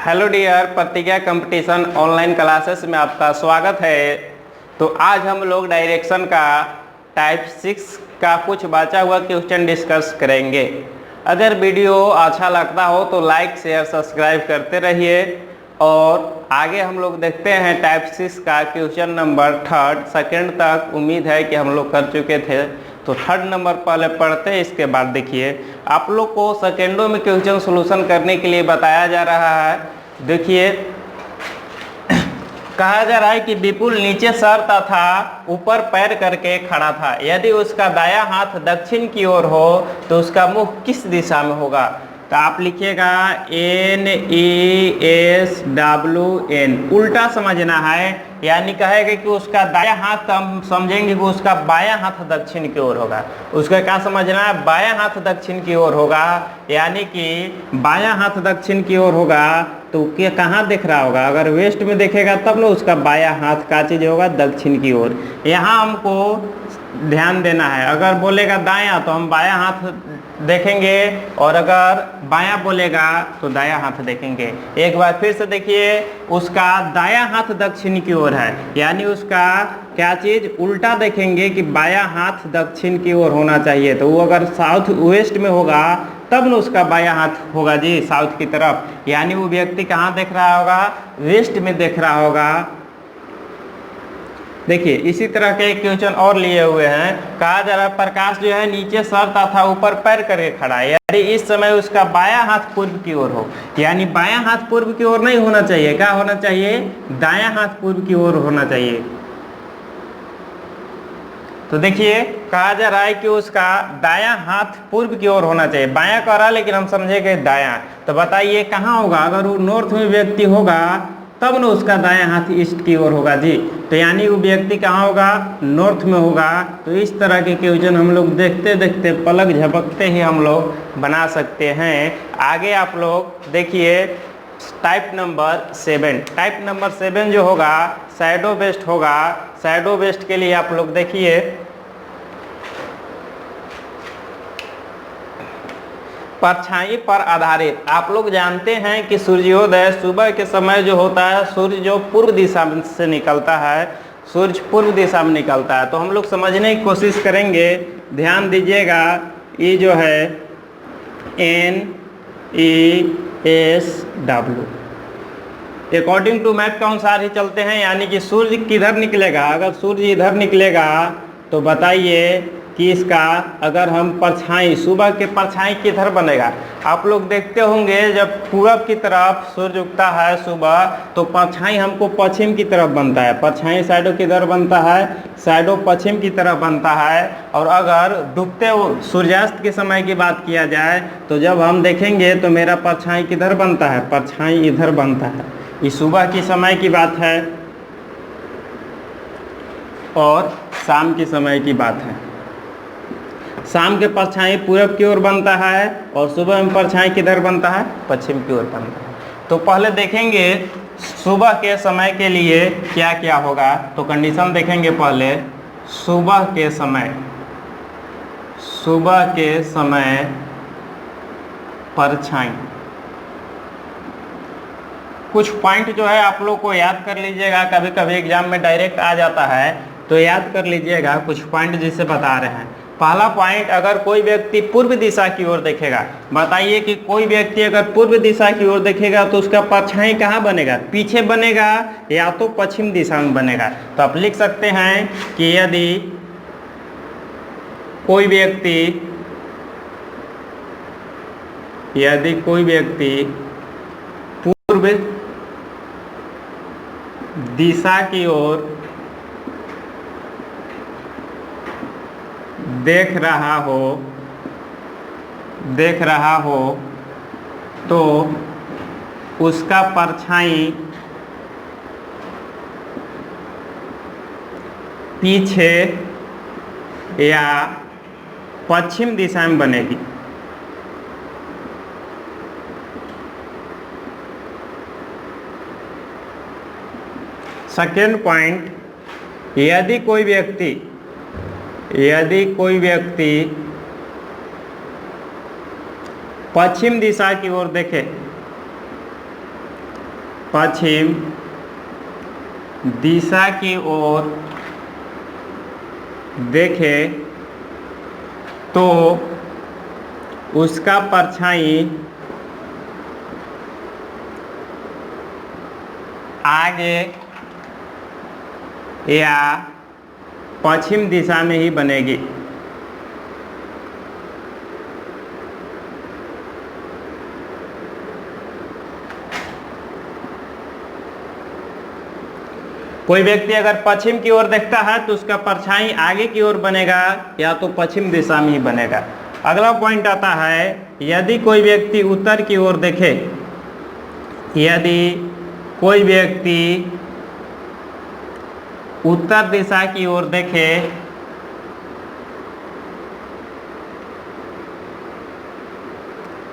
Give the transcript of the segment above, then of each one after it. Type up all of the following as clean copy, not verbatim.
Hello dear, प्रतिज्ञा competition online classes में आपका स्वागत है। तो आज हम लोग डायरेक्शन का टाइप 6 का कुछ बचा हुआ क्वेश्चन डिस्कस करेंगे। अगर वीडियो अच्छा लगता हो तो लाइक शेयर सब्सक्राइब करते रहिए। और आगे हम लोग देखते हैं टाइप 6 का क्वेश्चन नंबर 3 सेकंड तक उम्मीद है कि हम लोग कर चुके थे। तो 3 नंबर पहले पढ़ते हैं, इसके बाद देखिए आप लोग को सेकेंडों में क्वेश्चन सोल्यूशन करने के लिए बताया जा रहा है। देखिए कहा जा रहा है कि विपुल नीचे सर तथा ऊपर पैर करके खड़ा था। यदि उसका दायां हाथ दक्षिण की ओर हो तो उसका मुख किस दिशा में होगा? तो आप लिखिएगा NESWN, उल्टा समझना है। यानी कहेगा कि उसका दायां हाथ, हम समझेंगे कि उसका बायां हाथ दक्षिण की ओर होगा। उसका क्या समझना है? बायां हाथ दक्षिण की ओर होगा। यानी कि बायां हाथ दक्षिण की ओर होगा तो क्या कहाँ देख रहा होगा? अगर वेस्ट में देखेगा तब ना उसका बायां हाथ का चीज होगा दक्षिण की ओर। यहाँ हमको ध्यान देना है। अगर बोलेगा दायां तो हम बायां हाथ देखेंगे, और अगर बायां बोलेगा तो दायां हाथ देखेंगे। एक बार फिर से देखिए, उसका दायां हाथ दक्षिण की ओर है, यानी उसका क्या चीज उल्टा देखेंगे कि बायां हाथ दक्षिण की ओर होना चाहिए। तो वो अगर साउथ वेस्ट में होगा तब न उसका बायां हाथ होगा जी साउथ की तरफ। यानी वो व्यक्ति कहाँ देख रहा होगा? वेस्ट में देख रहा होगा। देखिए इसी तरह के एक क्वेश्चन और लिए हुए हैं। कहा जा रहा है प्रकाश जो है नीचे सर तथा ऊपर पैर करके खड़ा है। यानी इस समय उसका बायां हाथ पूर्व की ओर हो। यानी बायां हाथ पूर्व की ओर नहीं होना चाहिए। क्या होना चाहिए? दायां हाथ पूर्व की ओर होना चाहिए। तो देखिए कहा जा रहा है कि उसका दायां हाथ पूर्व की ओर होना चाहिए। बायां कह रहा है लेकिन हम समझेंगे दायां। तो बताइए कहाँ होगा? अगर वो नॉर्थ में व्यक्ति होगा तब न उसका दायां हाथ ईस्ट की ओर होगा जी। तो यानी वो व्यक्ति कहाँ होगा? नॉर्थ में होगा। तो इस तरह के क्वेश्चन हम लोग देखते देखते पलक झपकते ही हम लोग बना सकते हैं। आगे आप लोग देखिए टाइप नंबर 7। टाइप नंबर 7 जो होगा शैडो बेस्ड होगा। शैडो बेस्ड के लिए आप लोग देखिए परछाई पर आधारित। आप लोग जानते हैं कि सूर्योदय सुबह के समय जो होता है, सूर्य जो पूर्व दिशा से निकलता है, सूर्य पूर्व दिशा में निकलता है। तो हम लोग समझने की कोशिश करेंगे। ध्यान दीजिएगा, ये जो है NESW अकॉर्डिंग टू मैप के अनुसार ही चलते हैं। यानी कि सूर्य किधर निकलेगा? अगर सूर्य इधर निकलेगा तो बताइए कि इसका अगर हम परछाई, सुबह के परछाई किधर बनेगा? आप लोग देखते होंगे जब पूरब की तरफ सूर्य उगता है सुबह तो परछाई हमको पश्चिम की तरफ बनता है। परछाई साइडो किधर बनता है? साइडो पश्चिम की तरफ बनता है। और अगर डूबते सूर्यास्त के समय की बात किया जाए तो जब हम देखेंगे तो मेरा परछाई किधर बनता है? परछाई इधर बनता है। ये सुबह की समय की बात है और शाम के समय की बात है। शाम के परछाई पूरब की ओर बनता है और सुबह में परछाई किधर बनता है? पश्चिम की ओर बनता है। तो पहले देखेंगे सुबह के समय के लिए क्या क्या होगा। तो कंडीशन देखेंगे पहले। सुबह के समय परछाई, कुछ पॉइंट जो है आप लोग को याद कर लीजिएगा। कभी कभी एग्जाम में डायरेक्ट आ जाता है तो याद कर लीजिएगा कुछ पॉइंट जिसे बता रहे हैं। पहला पॉइंट, अगर कोई व्यक्ति पूर्व दिशा की ओर देखेगा। बताइए कि कोई व्यक्ति अगर पूर्व दिशा की ओर देखेगा तो उसका परछाई कहाँ बनेगा? पीछे बनेगा या तो पश्चिम दिशा में बनेगा। तो आप लिख सकते हैं कि यदि कोई व्यक्ति पूर्व दिशा की ओर देख रहा हो तो उसका परछाई पीछे या पश्चिम दिशा में बनेगी। सेकेंड पॉइंट, यदि कोई व्यक्ति पश्चिम दिशा की ओर देखे पश्चिम दिशा की ओर देखे तो उसका परछाई आगे या पश्चिम दिशा में ही बनेगी। कोई व्यक्ति अगर पश्चिम की ओर देखता है तो उसका परछाई आगे की ओर बनेगा या तो पश्चिम दिशा में ही बनेगा। अगला पॉइंट आता है, यदि कोई व्यक्ति उत्तर की ओर देखे, यदि कोई व्यक्ति उत्तर दिशा की ओर देखे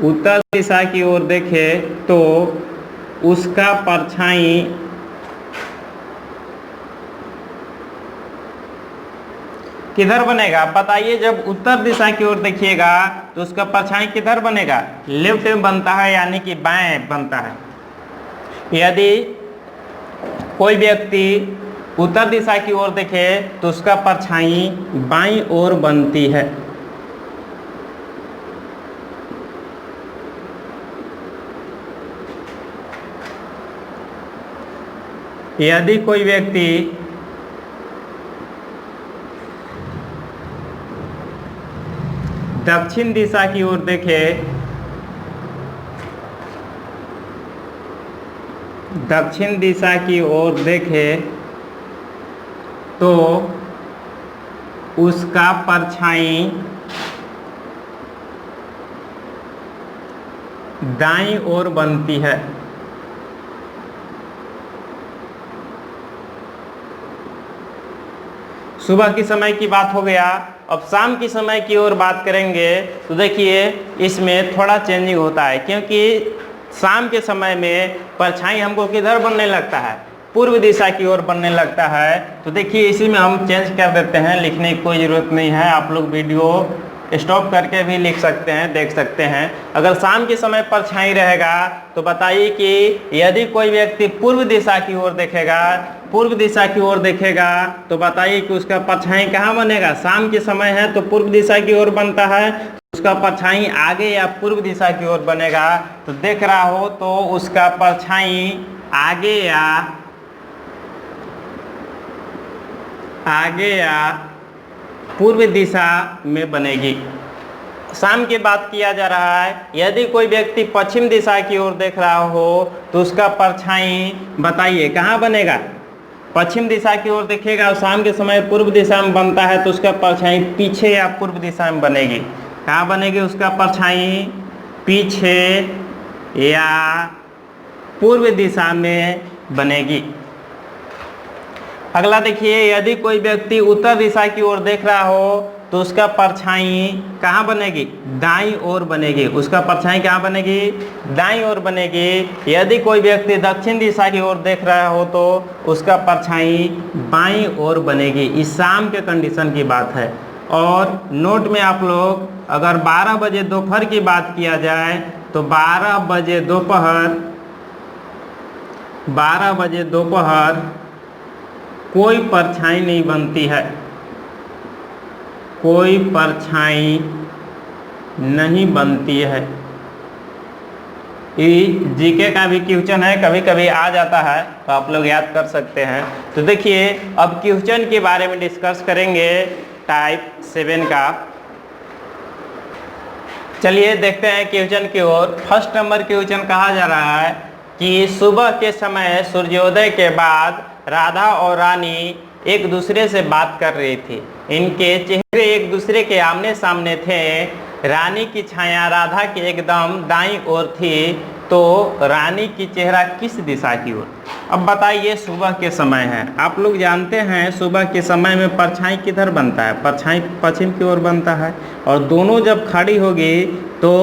उत्तर दिशा की ओर देखे तो उसका परछाई किधर बनेगा? बताइए, जब उत्तर दिशा की ओर देखिएगा तो उसका परछाई किधर बनेगा? लेफ्ट में बनता है, यानी कि बाएं बनता है। यदि कोई व्यक्ति उत्तर दिशा की ओर देखे तो उसका परछाई बाईं ओर बनती है। यदि कोई व्यक्ति दक्षिण दिशा की ओर देखे, दक्षिण दिशा की ओर देखे तो उसका परछाई दाईं ओर बनती है। सुबह की समय की बात हो गया, अब शाम की समय की ओर बात करेंगे तो देखिए इसमें थोड़ा चेंजिंग होता है, क्योंकि शाम के समय में परछाई हमको किधर बनने लगता है? पूर्व दिशा की ओर बनने लगता है। तो देखिए इसी में हम चेंज कर देते हैं, लिखने की कोई ज़रूरत नहीं है, आप लोग वीडियो स्टॉप करके भी लिख सकते हैं, देख सकते हैं। अगर शाम के समय परछाई रहेगा तो बताइए कि यदि कोई व्यक्ति पूर्व दिशा की ओर देखेगा, पूर्व दिशा की ओर देखेगा तो बताइए कि उसका परछाई कहाँ बनेगा? शाम के समय है तो पूर्व दिशा की ओर बनता है, उसका परछाई आगे या पूर्व दिशा की ओर बनेगा। तो देख रहा हो तो उसका परछाई आगे या पूर्व दिशा में बनेगी। शाम की बात किया जा रहा है, यदि कोई व्यक्ति पश्चिम दिशा की ओर देख रहा हो तो उसका परछाई बताइए कहाँ बनेगा? पश्चिम दिशा की ओर देखेगा और शाम के समय पूर्व दिशा में बनता है तो उसका परछाई पीछे या पूर्व दिशा में बनेगी। कहाँ बनेगी उसका परछाई? पीछे या पूर्व दिशा में बनेगी। अगला देखिए, यदि कोई व्यक्ति उत्तर दिशा की ओर देख रहा हो तो उसका परछाई कहाँ बनेगी? दाईं ओर बनेगी। उसका परछाई कहाँ बनेगी? दाईं ओर बनेगी। यदि कोई व्यक्ति दक्षिण दिशा की ओर देख रहा हो तो उसका परछाई बाईं ओर बनेगी। इस शाम के कंडीशन की बात है। और नोट में आप लोग अगर 12 बजे दोपहर की बात किया जाए तो 12 बजे दोपहर कोई परछाई नहीं बनती है, कोई परछाई नहीं बनती है। ये जीके का भी क्वेश्चन है, कभी कभी आ जाता है तो आप लोग याद कर सकते हैं। तो देखिए अब क्वेश्चन के बारे में डिस्कस करेंगे टाइप 7 का। चलिए देखते हैं क्वेश्चन की ओर। फर्स्ट नंबर क्वेश्चन कहा जा रहा है कि सुबह के समय सूर्योदय के बाद राधा और रानी एक दूसरे से बात कर रही थी। इनके चेहरे एक दूसरे के आमने सामने थे। रानी की छाया राधा के एकदम दाईं ओर थी, तो रानी की चेहरा किस दिशा की ओर? अब बताइए, सुबह के समय है, आप लोग जानते हैं सुबह के समय में परछाई किधर बनता है? परछाई पश्चिम की ओर बनता है। और दोनों जब खड़ी होगी तो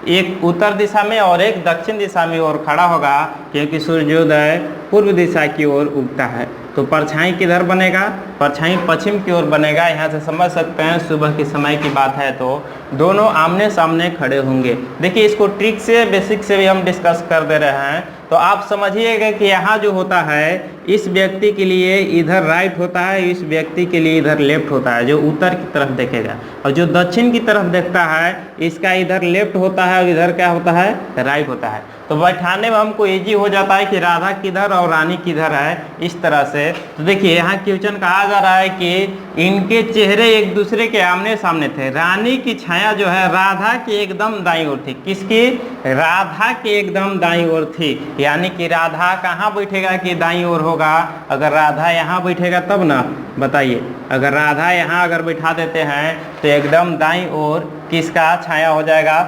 एक उत्तर दिशा में और एक दक्षिण दिशा में और खड़ा होगा, क्योंकि सूर्योदय पूर्व दिशा की ओर उगता है। तो परछाई किधर बनेगा, परछाई पश्चिम की ओर बनेगा। यहाँ से समझ सकते हैं सुबह के समय की बात है तो दोनों आमने सामने खड़े होंगे। देखिए इसको ट्रिक से बेसिक से भी हम डिस्कस कर दे रहे हैं, तो आप समझिएगा कि यहाँ जो होता है इस व्यक्ति के लिए इधर राइट होता है, इस व्यक्ति के लिए इधर लेफ्ट होता है, जो उत्तर की तरफ देखेगा, और जो दक्षिण की तरफ देखता है इसका इधर लेफ्ट होता है और इधर क्या होता है, राइट होता है। तो बैठाने में हमको इजी हो जाता है कि राधा किधर और रानी किधर है, इस तरह से। तो देखिए यहाँ क्वेश्चन कहा जा रहा है कि इनके चेहरे एक दूसरे के आमने सामने थे। रानी की छाया जो है राधा के एकदम दाईं ओर थी। किसकी, राधा के एकदम दाईं ओर थी। यानी कि राधा कहाँ बैठेगा कि दाईं ओर होगा, अगर राधा यहाँ बैठेगा तब ना, बताइए। अगर राधा यहाँ अगर बैठा देते हैं तो एकदम दाईं ओर किसका छाया हो जाएगा,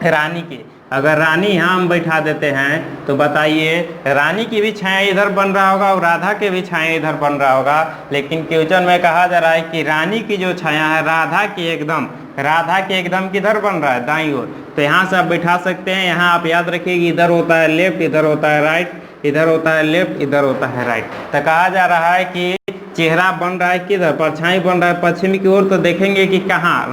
रानी की। अगर रानी यहाँ हम बैठा देते हैं तो बताइए रानी की भी छाया इधर बन रहा होगा और राधा के भी छाया इधर बन रहा होगा। लेकिन क्वेश्चन में कहा जा रहा है कि रानी की जो छाया है राधा के एकदम किधर बन रहा है, दाईं ओर। तो यहाँ से आप बैठा सकते हैं। यहाँ आप याद रखिए इधर होता है लेफ्ट, इधर होता है राइट, इधर होता है लेफ्ट, इधर होता है राइट। तो कहा जा रहा है कि चेहरा बन रहा है किधर, परछाई बन रहा है पश्चिम की ओर। तो देखेंगे कि कहाँ,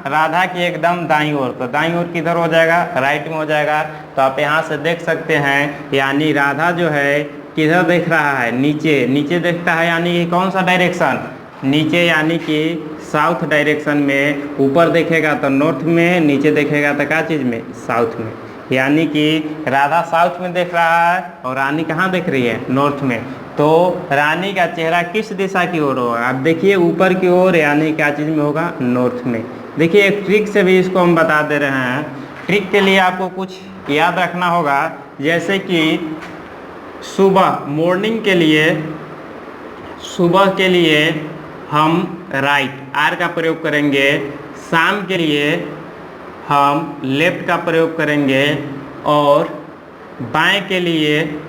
राधा के एकदम दाईं ओर। तो दाईं ओर किधर हो जाएगा, राइट में हो जाएगा। तो आप यहाँ से देख सकते हैं, यानी राधा जो है किधर देख रहा है, नीचे देखता है। यानी कि कौन सा डायरेक्शन, नीचे, यानी कि साउथ डायरेक्शन में। ऊपर देखेगा तो नॉर्थ में, नीचे देखेगा तो क्या चीज़ में, साउथ में। यानी कि राधा साउथ में देख रहा है और रानी कहाँ देख रही है, नॉर्थ में। तो रानी का चेहरा किस दिशा की ओर होगा, आप देखिए ऊपर की ओर, यानी क्या चीज़ में होगा, नॉर्थ में। देखिए एक ट्रिक से भी इसको हम बता दे रहे हैं। ट्रिक के लिए आपको कुछ याद रखना होगा, जैसे कि सुबह मॉर्निंग के लिए, सुबह के लिए हम राइट आर का प्रयोग करेंगे, शाम के लिए हम लेफ्ट का प्रयोग करेंगे, और बाएं के लिए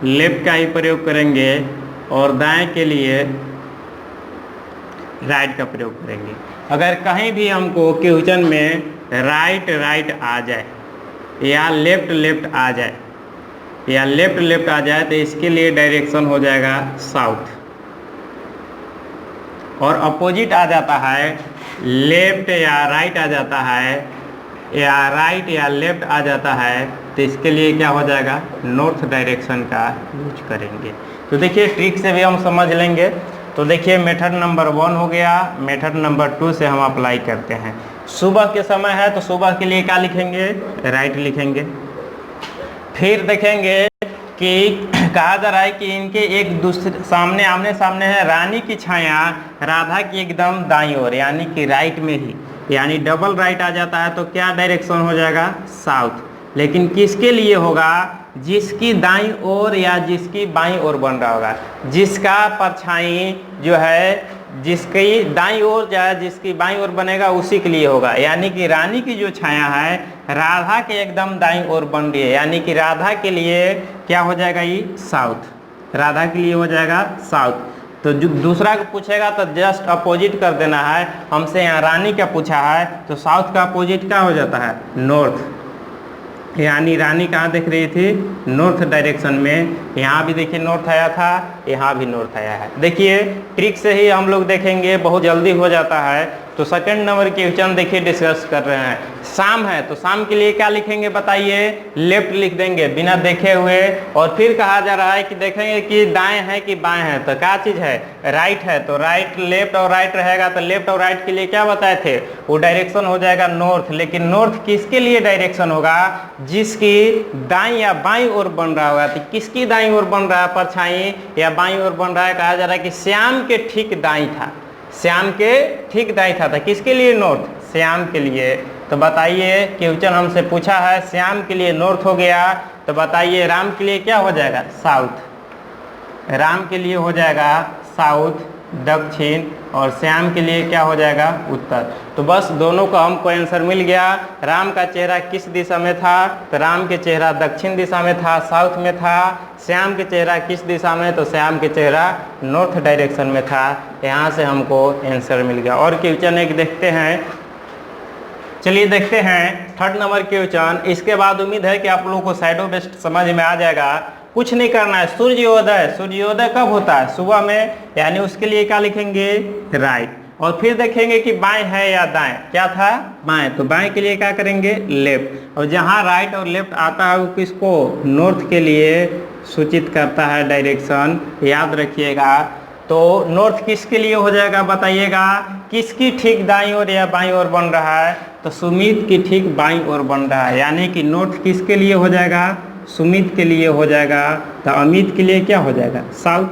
लेफ्ट का ही प्रयोग करेंगे, और दाएं के लिए राइट का प्रयोग करेंगे। अगर कहीं भी हमको क्वेश्चन में राइट आ जाए या लेफ्ट आ जाए या लेफ्ट आ जाए तो इसके लिए डायरेक्शन हो जाएगा साउथ। और अपोजिट आ जाता है, लेफ्ट या राइट आ जाता है, या राइट या लेफ्ट आ जाता है, तो इसके लिए क्या हो जाएगा, नॉर्थ डायरेक्शन का यूज करेंगे। तो देखिए ट्रिक से भी हम समझ लेंगे। तो देखिए मेथड नंबर 1 हो गया। मेथड नंबर 2 से हम अप्लाई करते हैं। सुबह के समय है तो सुबह के लिए क्या लिखेंगे, राइट लिखेंगे। फिर देखेंगे कि कहा जा रहा है कि इनके एक दूसरे सामने आमने सामने है। रानी की छाया राधा की एकदम दाईं ओर, यानी कि राइट में ही, यानी डबल राइट आ जाता है। तो क्या डायरेक्शन हो जाएगा, साउथ। लेकिन किसके लिए होगा, जिसकी दाईं ओर या जिसकी बाईं ओर बन रहा होगा। जिसका परछाई जो है जिसकी दाईं ओर या जिसकी बाईं ओर बनेगा उसी के लिए होगा। यानी कि रानी की जो छाया है राधा के एकदम दाईं ओर बन रही है, यानी कि राधा के लिए क्या हो जाएगा, ये साउथ। राधा के लिए हो जाएगा साउथ। तो जो दूसरा को पूछेगा तो जस्ट अपोजिट कर देना है। हमसे यहाँ रानी का पूछा है तो साउथ का अपोजिट क्या हो जाता है, नॉर्थ। यानी रानी कहाँ दिख रही थी, नॉर्थ डायरेक्शन में। यहाँ भी देखिए नॉर्थ आया था, यहाँ भी नॉर्थ आया है। देखिए ट्रिक से ही हम लोग देखेंगे, बहुत जल्दी हो जाता है। तो सेकंड नंबर के क्वेश्चन देखिए डिस्कस कर रहे हैं। शाम है तो शाम के लिए क्या लिखेंगे, बताइए, लेफ्ट लिख देंगे बिना देखे हुए। और फिर कहा जा रहा है कि देखेंगे कि दाएं है कि बाएं है, तो क्या चीज़ है, राइट है। तो राइट, लेफ्ट और राइट रहेगा। तो लेफ्ट और राइट के लिए क्या बताए थे, वो डायरेक्शन हो जाएगा नॉर्थ। लेकिन नॉर्थ किसके लिए डायरेक्शन होगा, जिसकी दाईं या बाईं ओर बन रहा होगा। तो किसकी दाईं ओर बन रहा है, परछाई या बाईं ओर बन रहा है। कहा जा रहा है कि श्याम के ठीक दाईं था, श्याम के ठीक दाईं था। किसके लिए, नॉर्थ, श्याम के लिए। तो बताइए क्वेश्चन हमसे पूछा है, श्याम के लिए नॉर्थ हो गया। तो बताइए राम के लिए क्या हो जाएगा, साउथ। राम के लिए हो जाएगा साउथ, दक्षिण, और श्याम के लिए क्या हो जाएगा, उत्तर। तो बस दोनों का हमको आंसर मिल गया। राम का चेहरा किस दिशा में था, तो राम के चेहरा दक्षिण दिशा में था, साउथ में था। श्याम के चेहरा किस दिशा में, तो श्याम के चेहरा नॉर्थ डायरेक्शन में था। यहाँ से हमको आंसर मिल गया। और क्वेश्चन एक देखते हैं, चलिए देखते हैं। Third number question. इसके बाद उम्मीद है कि आप लोगों को शैडो बेस्ड समझ में आ जाएगा। कुछ नहीं करना है, सूर्योदय। सूर्योदय कब होता है? सुबह में, यानी उसके लिए क्या लिखेंगे? राइट। और फिर देखेंगे कि बाएं है या दाएं। क्या था? बाएं। तो बाएं के लिए क्या करेंगे? लेफ्ट। और जहां राइट और लेफ्ट आता है वो किसको? नॉर्थ के लिए सूचित करता है डायरेक्शन, याद रखिएगा। तो नॉर्थ किसके लिए हो जाएगा बताइएगा? किसकी ठीक दाईं ओर या बाईं ओर बन रहा है? तो सुमित की ठीक बाईं ओर बन रहा है, यानी कि नॉर्थ किसके लिए हो जाएगा? सुमित के लिए हो जाएगा। तो अमित के लिए क्या हो जाएगा? साउथ।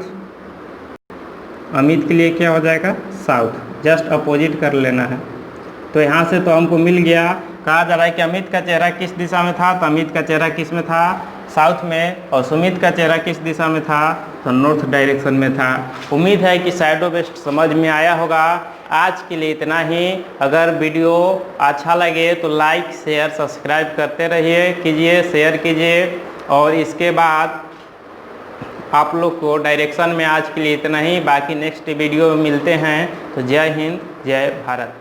अमित के लिए क्या हो जाएगा? साउथ। जस्ट अपोजिट कर लेना है। तो यहाँ से तो हमको मिल गया। कहा जा रहा है कि अमित का चेहरा किस दिशा में था? तो अमित का चेहरा किस में था? साउथ में। और सुमित का चेहरा किस दिशा में था? तो नॉर्थ डायरेक्शन में था। उम्मीद है कि शैडो बेस्ड समझ में आया होगा। आज के लिए इतना ही। अगर वीडियो अच्छा लगे तो लाइक शेयर सब्सक्राइब करते रहिए, कीजिए, शेयर कीजिए। और इसके बाद आप लोग को डायरेक्शन में आज के लिए इतना ही। बाकी नेक्स्ट वीडियो में मिलते हैं। तो जय हिंद, जय भारत।